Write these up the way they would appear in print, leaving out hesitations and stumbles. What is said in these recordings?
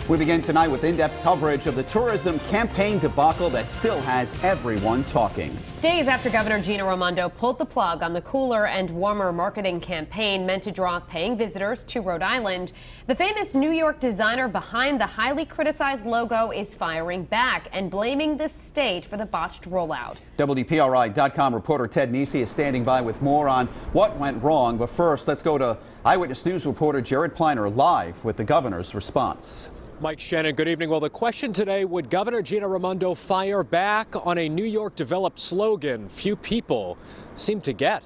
We begin tonight with in-depth coverage of the tourism campaign debacle that still has everyone talking. Days after Governor Gina Raimondo pulled the plug on the cooler and warmer marketing campaign meant to draw paying visitors to Rhode Island, the famous New York designer behind the highly criticized logo is firing back and blaming the state for the botched rollout. WPRI.com reporter Ted Nisi is standing by with more on what went wrong. But first, let's go to Eyewitness News reporter Jared Pliner live with the governor's response. Mike Shannon, good evening. Well, the question today, would Governor Gina Raimondo fire back on a New York developed slogan few people seem to get?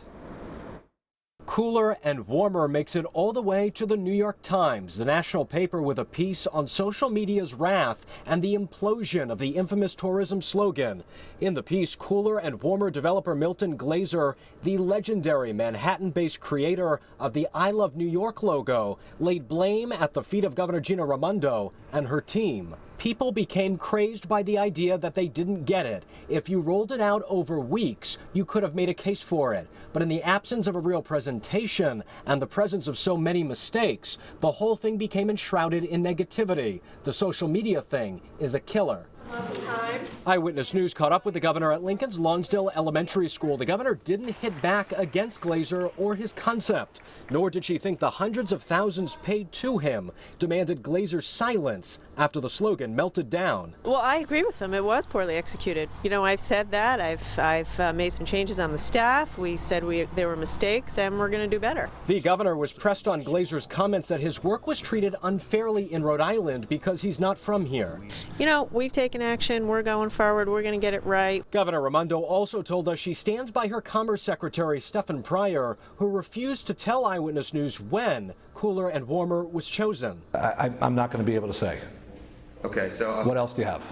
Cooler and warmer makes it all the way to the New York Times, the national paper, with a piece on social media's wrath and the implosion of the infamous tourism slogan. In the piece, cooler and warmer developer Milton Glaser, the legendary Manhattan-based creator of the I Love New York logo, laid blame at the feet of Governor Gina Raimondo and her team. People became crazed by the idea that they didn't get it. If you rolled it out over weeks, you could have made a case for it. But in the absence of a real presentation and the presence of so many mistakes, the whole thing became enshrouded in negativity. The social media thing is a killer. Eyewitness News caught up with the governor at Lincoln's Lonsdale Elementary School. The governor didn't hit back against Glaser or his concept, nor did she think the hundreds of thousands paid to him demanded Glaser's silence after the slogan melted down. Well, I agree with him. It was poorly executed. You know, I've said that. I've made some changes on the staff. We said there were mistakes, and we're going to do better. The governor was pressed on Glaser's comments that his work was treated unfairly in Rhode Island because he's not from here. You know, we've taken action. We're going forward. We're going to get it right. Governor Raimondo also told us she stands by her Commerce Secretary Stephen Pryor, who refused to tell Eyewitness News when cooler and warmer was chosen. I'm not going to be able to say. Okay, so what else do you have?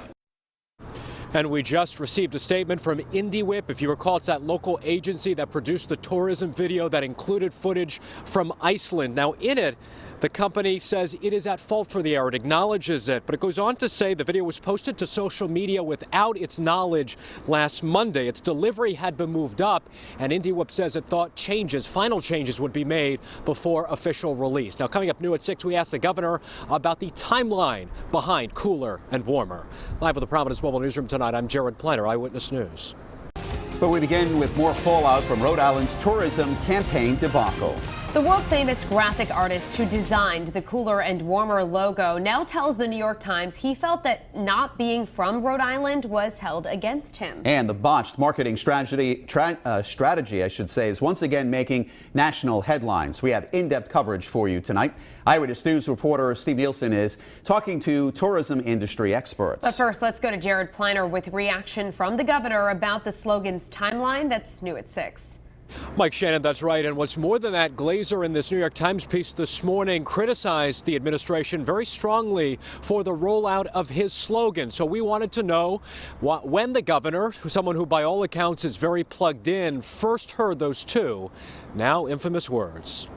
And we just received a statement from IndieWhip. If you recall, it's that local agency that produced the tourism video that included footage from Iceland. Now, in it, the company says it is at fault for the error. It acknowledges it, but it goes on to say the video was posted to social media without its knowledge last Monday. Its delivery had been moved up, and IndieWhip says it thought final changes would be made before official release. Now, coming up new at 6, we asked the governor about the timeline behind cooler and warmer. Live at the Providence Mobile Newsroom tonight, I'm Jared Pliner, Eyewitness News. But we begin with more fallout from Rhode Island's tourism campaign debacle. The world-famous graphic artist who designed the cooler and warmer logo now tells the New York Times he felt that not being from Rhode Island was held against him. And the botched marketing strategy, I should say, is once again making national headlines. We have in-depth coverage for you tonight. Eyewitness News reporter Steve Nielsen is talking to tourism industry experts. But first, let's go to Jared Pliner with reaction from the governor about the slogan's timeline. That's new at 6. Mike Shannon, that's right. And what's more than that, Glaser in this New York Times piece this morning criticized the administration very strongly for the rollout of his slogan. So we wanted to know when the governor, someone who by all accounts is very plugged in, first heard those two now infamous words.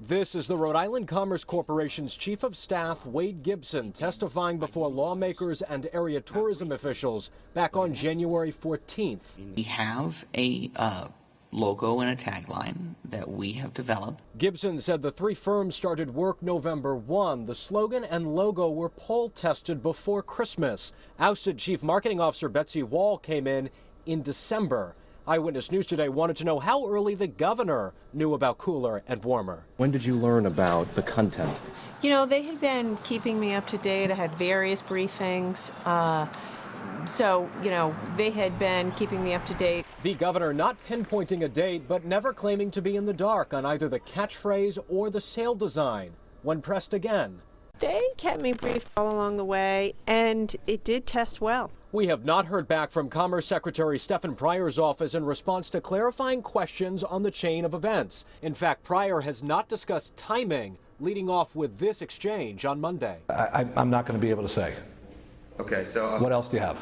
This is the Rhode Island Commerce Corporation's Chief of Staff, Wade Gibson, testifying before lawmakers and area tourism officials back on January 14th. We have a logo and a tagline that we have developed. Gibson said the three firms started work November 1. The slogan and logo were poll tested before Christmas. Ousted Chief Marketing Officer Betsy Wall came in December. Eyewitness News today wanted to know how early the governor knew about cooler and warmer. When did you learn about the content? You know, they had been keeping me up to date. I had various briefings. So, you know, they had been keeping me up to date. The governor not pinpointing a date, but never claiming to be in the dark on either the catchphrase or the sail design. When pressed again, they kept me briefed all along the way, and it did test well. We have not heard back from Commerce Secretary Stephen Pryor's office in response to clarifying questions on the chain of events. In fact, Pryor has not discussed timing, leading off with this exchange on Monday. I'm not going to be able to say. Okay, so what else do you have?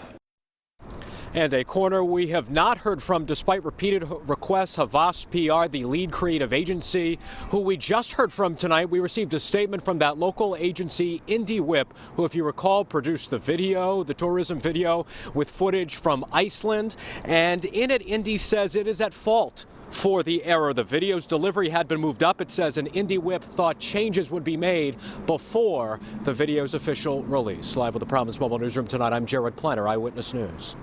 And a corner we have not heard from despite repeated requests. Havas PR, the lead creative agency, who we just heard from tonight. We received a statement from that local agency, IndieWhip, who, if you recall, produced the video, the tourism video, with footage from Iceland. And in it, Indie says it is at fault for the error. The video's delivery had been moved up. It says an Indie Whip thought changes would be made before the video's official release. Live with the Providence Mobile Newsroom tonight, I'm Jared Kleiner, Eyewitness News.